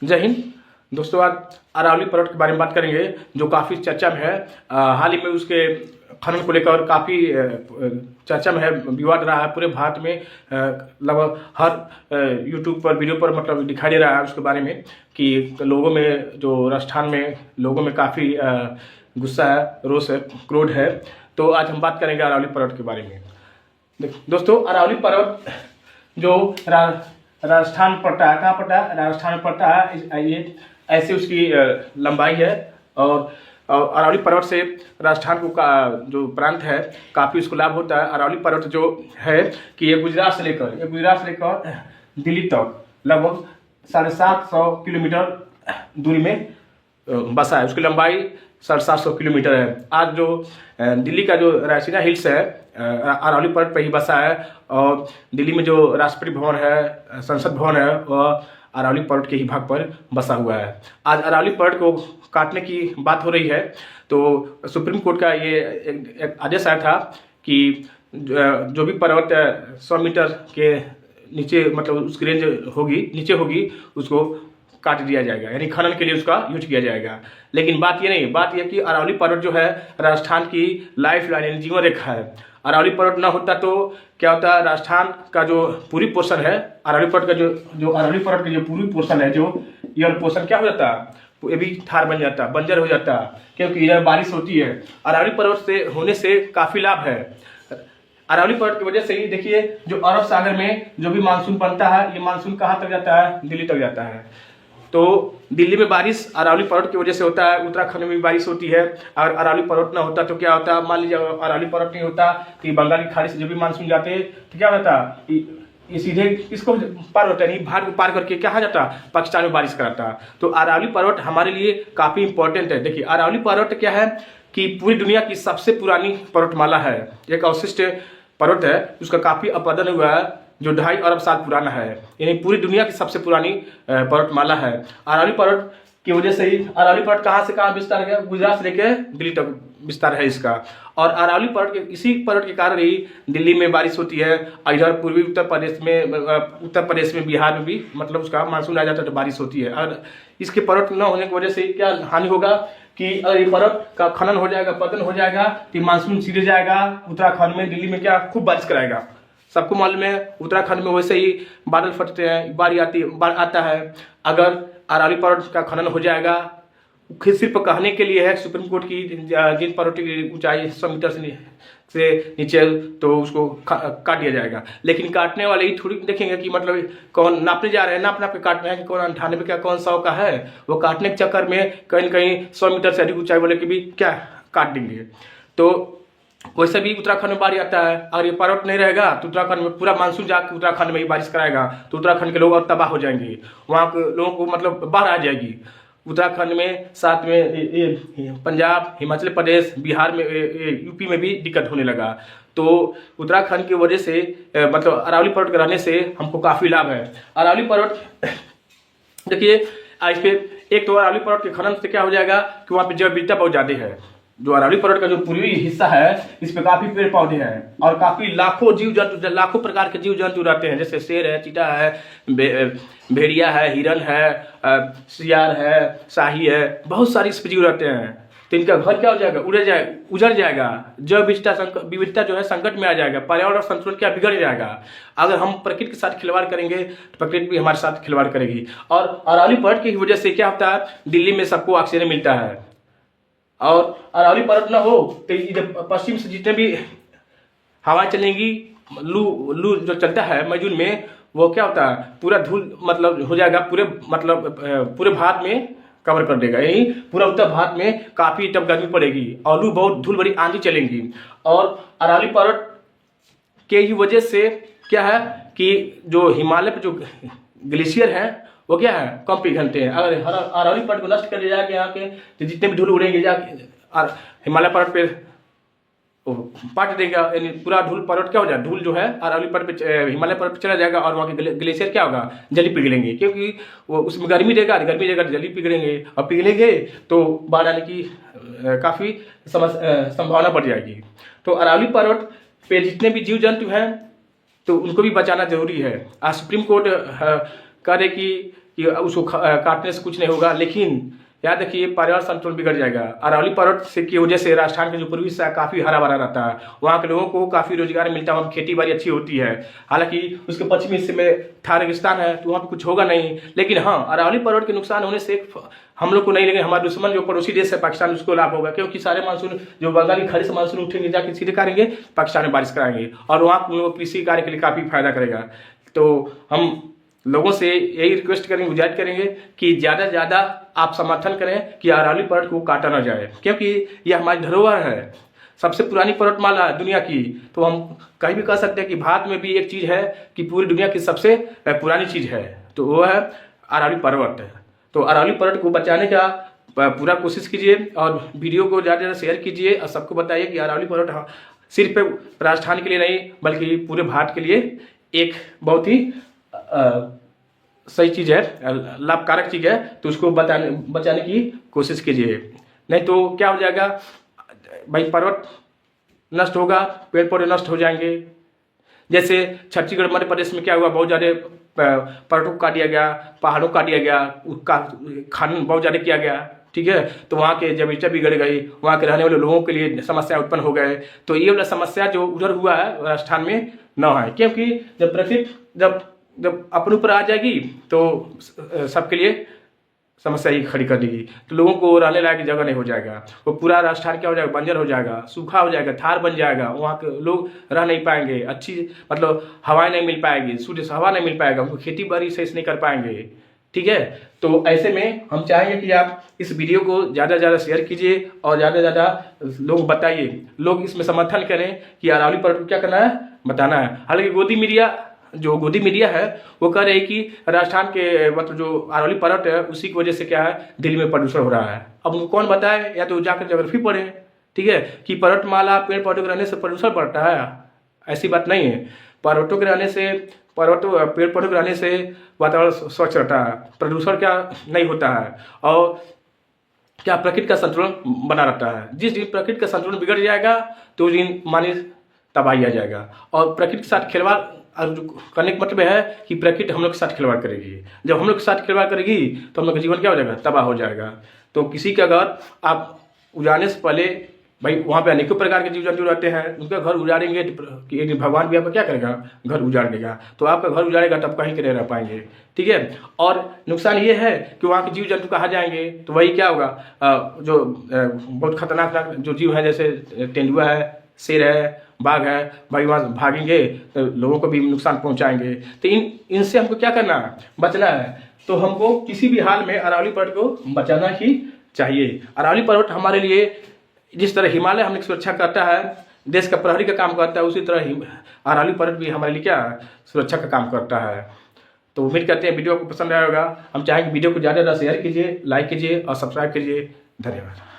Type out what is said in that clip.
जय हिंद दोस्तों। आज अरावली पर्वत के बारे में बात करेंगे जो काफ़ी चर्चा में है। हाल ही में उसके खनन को लेकर काफ़ी चर्चा में है, विवाद रहा है पूरे भारत में। लगभग हर यूट्यूब पर वीडियो पर मतलब दिखाई दे रहा है उसके बारे में कि लोगों में, जो राजस्थान में लोगों में काफ़ी गुस्सा है, रोष है, क्रोध है। तो आज हम बात करेंगे अरावली पर्वत के बारे में। दोस्तों, अरावली पर्वत जो राजस्थान पड़ता है, कहाँ पड़ता है? राजस्थान में पड़ता है। ये ऐसे उसकी लंबाई है और अरावली पर्वत से राजस्थान को जो प्रांत है काफ़ी उसको लाभ होता है। अरावली पर्वत जो है कि ये गुजरात से लेकर दिल्ली तक लगभग 750 किलोमीटर दूरी में बसा है। उसकी लंबाई 750 किलोमीटर है। आज जो दिल्ली का जो रायसीना हिल्स है अरावली पर्वत पर ही बसा है और दिल्ली में जो राष्ट्रपति भवन है, संसद भवन है, वह अरावली पर्वत के ही भाग पर बसा हुआ है। आज अरावली पर्वत को काटने की बात हो रही है तो सुप्रीम कोर्ट का ये एक आदेश आया था कि जो भी पर्वत 100 मीटर के नीचे मतलब उसकी रेंज होगी, नीचे होगी, उसको काट दिया जाएगा, यानी खनन के लिए उसका यूज किया जाएगा। लेकिन बात ये नहीं, बात यह कि अरावली पर्वत जो है राजस्थान की लाइफ लाइन यानी जीवन रेखा है। अरावली पर्वत ना होता तो क्या होता, राजस्थान का जो पूरी पोर्शन है, अरावली पर्वत का जो अरावली पर्वत का जो पूरी पोर्शन है, जो ये पोर्शन क्या हो जाता, ये भी थार बन जाता, बंजर हो जाता, क्योंकि इधर बारिश होती है। अरावली पर्वत से होने से काफ़ी लाभ है। अरावली पर्वत की वजह से ही देखिए, जो अरब सागर में जो भी मानसून बनता है, ये मानसून कहाँ तक जाता है? दिल्ली तक जाता है। तो दिल्ली में बारिश अरावली पर्वत की वजह से होता है। उत्तराखंड में भी बारिश होती है। अगर अरावली पर्वत ना होता तो क्या होता, मान लीजिए अरावली पर्वत नहीं होता तो बंगाल की खाड़ी से जो भी मानसून जाते तो क्या होता, ये सीधे इसको पार होता है, भारत को पार करके क्या जाता, पाकिस्तान में बारिश कराता। तो अरावली पर्वत हमारे लिए काफ़ी इंपॉर्टेंट है। देखिए, अरावली पर्वत क्या है कि पूरी दुनिया की सबसे पुरानी पर्वतमाला है, एक अवशिष्ट पर्वत है। उसका काफ़ी अपरदन हुआ है जो 2.5 अरब साल पुराना है, यानी पूरी दुनिया की सबसे पुरानी पर्वतमाला है। अरावली पर्वत की वजह से ही अरावली पर्वत कहाँ से कहाँ विस्तार है? गुजरात से लेकर दिल्ली तक विस्तार है इसका। और अरावली पर्वत के इसी पर्वत के कारण ही दिल्ली में बारिश होती है। इधर पूर्वी उत्तर प्रदेश में, बिहार में भी मतलब उसका मानसून आ जाता है तो बारिश होती है। और इसके पर्वत न होने की वजह से क्या हानि होगा कि अगर ये पर्वत का खनन हो जाएगा, पतन हो जाएगा तो मानसून सीधे जाएगा उत्तराखंड में, दिल्ली में क्या खूब बारिश कराएगा। सबको मालूम है उत्तराखंड में वैसे ही बादल फटते हैं, बाढ़ आता है। अगर अरावली पर्वत का खनन हो जाएगा, सिर्फ कहने के लिए है सुप्रीम कोर्ट की, जिन पर्वत की ऊंचाई 100 मीटर से नीचे, तो उसको काट दिया जाएगा। लेकिन काटने वाले ही थोड़ी देखेंगे कि मतलब कौन नापने जा रहे हैं, नाप के काट रहे हैं कि कौन 98 का, कौन 100 का है। वो काटने के चक्कर में कहीं न कहीं 100 मीटर से अधिक ऊंचाई वाले की भी क्या काट देंगे। तो वैसे भी उत्तराखंड में बाढ़ आता है। अगर ये पर्वत नहीं रहेगा तो उत्तराखंड में पूरा मानसून जाकर उत्तराखंड में ही बारिश कराएगा तो उत्तराखंड के लोग और तबाह हो जाएंगे। वहाँ के लोगों को मतलब बाढ़ आ जाएगी। उत्तराखंड में साथ में पंजाब, हिमाचल प्रदेश, बिहार में, यूपी में भी दिक्कत होने लगा। तो उत्तराखंड की वजह से मतलब अरावली पर्वत के रहने से हमको काफ़ी लाभ है। अरावली पर्वत देखिए, इस पे एक तो अरावली पर्वत के खनन से क्या हो जाएगा कि वहाँ पे जैव विविधता बहुत ज़्यादा है। जो अरावली पर्वत का जो पूर्वी हिस्सा है, इस पे काफी पेड़ पौधे हैं और काफी लाखों जीव जंतु, लाखों प्रकार के जीव जंतु रहते हैं, जैसे शेर है, चीता है, भेड़िया है, हिरन है, सियार है, शाही है, बहुत सारी इस पे जीव रहते हैं। तो इनका घर क्या हो जाएगा? उजड़ जाएगा। जैव विविधता जो है संकट में आ जाएगा। पर्यावरण संतुलन क्या बिगड़ जाएगा। अगर हम प्रकृति के साथ खिलवाड़ करेंगे तो प्रकृति भी हमारे साथ खिलवाड़ करेगी। और अरावली पर्वत की वजह से क्या होता है, दिल्ली में सबको ऑक्सीजन मिलता है। और अरावली पर्वत न हो तो इधर पश्चिम से जितने भी हवाएं चलेंगी, लू जो चलता है मई जून में, वो क्या होता है, पूरा धूल मतलब हो जाएगा, पूरे भारत में कवर कर देगा। यही पूरा उत्तर भारत में काफ़ी तब गर्मी पड़ेगी और लू बहुत धूल भरी आंधी चलेंगी। और अरावली पर्वत के ही वजह से क्या है कि जो हिमालय पे जो ग्लेशियर है वो क्या है, कम पिघलते हैं। अगर अरावली पर्वत को नष्ट कर दिया जाएगा यहाँ के तो जितने भी धूल उड़ेंगे जाके हिमालय पर्वत पे पाट देगा, यानी पूरा धूल पर्वत क्या हो जाए, धूल जो है अरावली पर्वत पे, हिमालय पर्वत पे चला जाएगा और वहाँ के ग्लेशियर क्या होगा, जली पिघलेंगे, क्योंकि वो उसमें गर्मी देगा तो जली पिघलेंगे और पिघलेंगे तो बाढ़ आने की काफ़ी संभावना बढ़ जाएगी। तो अरावली पर्वत पे जितने भी जीव जंतु हैं तो उनको भी बचाना जरूरी है। आज सुप्रीम कोर्ट कह रहे कि कि उसको काटने से कुछ नहीं होगा, लेकिन याद रखिए पर्यावरण संतुलन बिगड़ जाएगा। अरावली पर्वत से की वजह से राजस्थान के जो पूर्वी हिस्सा काफ़ी हरा भरा रहता है, वहाँ के लोगों को काफ़ी रोजगार मिलता है, वहाँ खेती बाड़ी अच्छी होती है। हालांकि उसके पश्चिमी हिस्से में था रेगिस्तान है, तो वहाँ पे कुछ होगा नहीं। लेकिन हाँ, अरावली पर्वत के नुकसान होने से हम लोग को नहीं, लेकिन हमारे दुश्मन जो पड़ोसी देश है पाकिस्तान, उसको लाभ होगा, क्योंकि सारे मानसून जो बंगाल की खाड़ी से मानसून उठेंगे जाके सीधे करेंगे पाकिस्तान में बारिश कराएंगे, और वहाँ कृषि कार्य के लिए काफ़ी फायदा करेगा। तो हम लोगों से यही रिक्वेस्ट करेंगे, गुजारिश करेंगे कि ज़्यादा से ज़्यादा आप समर्थन करें कि अरावली पर्वत को काटा ना जाए, क्योंकि यह हमारी धरोहर है, सबसे पुरानी पर्वतमाला दुनिया की। तो हम कहीं भी कह सकते हैं कि भारत में भी एक चीज़ है कि पूरी दुनिया की सबसे पुरानी चीज़ है, तो वो है अरावली पर्वत। तो अरावली पर्वत को बचाने का पूरा कोशिश कीजिए और वीडियो को ज़्यादा से ज़्यादा शेयर कीजिए और सबको बताइए कि अरावली पर्वत सिर्फ राजस्थान के लिए नहीं बल्कि पूरे भारत के लिए एक बहुत ही सही चीज़ है, लाभकारक चीज़ है। तो उसको बचाने की कोशिश कीजिए, नहीं तो क्या हो जाएगा भाई, पर्वत नष्ट होगा, पेड़ पौधे नष्ट हो जाएंगे। जैसे छत्तीसगढ़ मध्य प्रदेश में क्या हुआ, बहुत ज़्यादा पर्वतों को काट दिया गया, पहाड़ों को काट दिया गया, उसका खनन बहुत ज़्यादा किया गया, ठीक है। तो वहाँ के जमीन बिगड़ गई, वहाँ के रहने वाले लोगों के लिए समस्या उत्पन्न हो गए। तो ये वाला समस्या जो उधर हुआ है राजस्थान में न है, क्योंकि जब प्रकृति जब अपने ऊपर आ जाएगी तो सबके लिए समस्या ही खड़ी कर देगी, तो लोगों को रहने लायक जगह नहीं हो जाएगा, वो पूरा राजस्थान क्या हो जाएगा, बंजर हो जाएगा, सूखा हो जाएगा, थार बन जाएगा, वहाँ के लोग रह नहीं पाएंगे, अच्छी मतलब हवाएं नहीं मिल पाएगी, शुद्ध हवा नहीं मिल पाएगा, उनको खेती बाड़ी सही से नहीं कर पाएंगे, ठीक है। तो ऐसे में हम चाहेंगे कि आप इस वीडियो को ज़्यादा से ज़्यादा शेयर कीजिए और ज़्यादा से ज़्यादा लोग बताइए, लोग इसमें समर्थन करें कि अरावली पर्वत को क्या करना है, बताना है। हालांकि गोदी मीडिया है वो कह रही है कि राजस्थान के मतलब जो अरावली पर्वत है उसी की वजह से क्या है दिल्ली में प्रदूषण हो रहा है। अब उनको कौन बताए, या तो जाकर ज्योग्राफी पढ़े, ठीक है, कि पर्वतमाला पेड़ पौधों के रहने से प्रदूषण बढ़ता है, ऐसी बात नहीं है। पर्वतों के रहने से पेड़ पौधों के रहने से वातावरण स्वच्छ रहता है, प्रदूषण क्या नहीं होता है, और क्या प्रकृति का संतुलन बना रहता है। जिस दिन प्रकृति का संतुलन बिगड़ जाएगा तो उस दिन मानिए तबाही आ जाएगा। और प्रकृति के साथ खिलवाड़ करने का मतलब है कि प्रकृति हम लोग के साथ खिलवाड़ करेगी। जब हम लोग के साथ खिलवाड़ करेगी तो हम लोग का जीवन क्या हो जाएगा, तबाह हो जाएगा। तो किसी का घर आप उजाड़ने से पहले भाई वहाँ पे अनेकों प्रकार के जीव जंतु रहते हैं, उनका घर उजाड़ेंगे कि एक दिन भगवान भी आपका क्या करेगा, घर उजाड़ देगा। तो आपका घर उजाड़ेगा तब कहीं के नहीं रह पाएंगे, ठीक है। और नुकसान ये है कि वहाँ के जीव जंतु कहाँ जाएंगे, तो वही क्या होगा, जो बहुत खतरनाक जो जीव है जैसे तेंदुआ है, शेर है, बाघ है, भाई वहाँ भागेंगे तो लोगों को भी नुकसान पहुँचाएंगे। तो इनसे हमको क्या करना है, बचना है। तो हमको किसी भी हाल में अरावली पर्वत को बचाना ही चाहिए। अरावली पर्वत हमारे लिए जिस तरह हिमालय हमने सुरक्षा करता है, देश का प्रहरी का काम करता है, उसी तरह अरावली पर्वत भी हमारे लिए क्या सुरक्षा का काम करता है। तो उम्मीद करते हैं वीडियो को पसंद आया होगा। हम चाहेंगे वीडियो को ज़्यादा से ज़्यादा शेयर कीजिए, लाइक कीजिए और सब्सक्राइब कीजिए। धन्यवाद।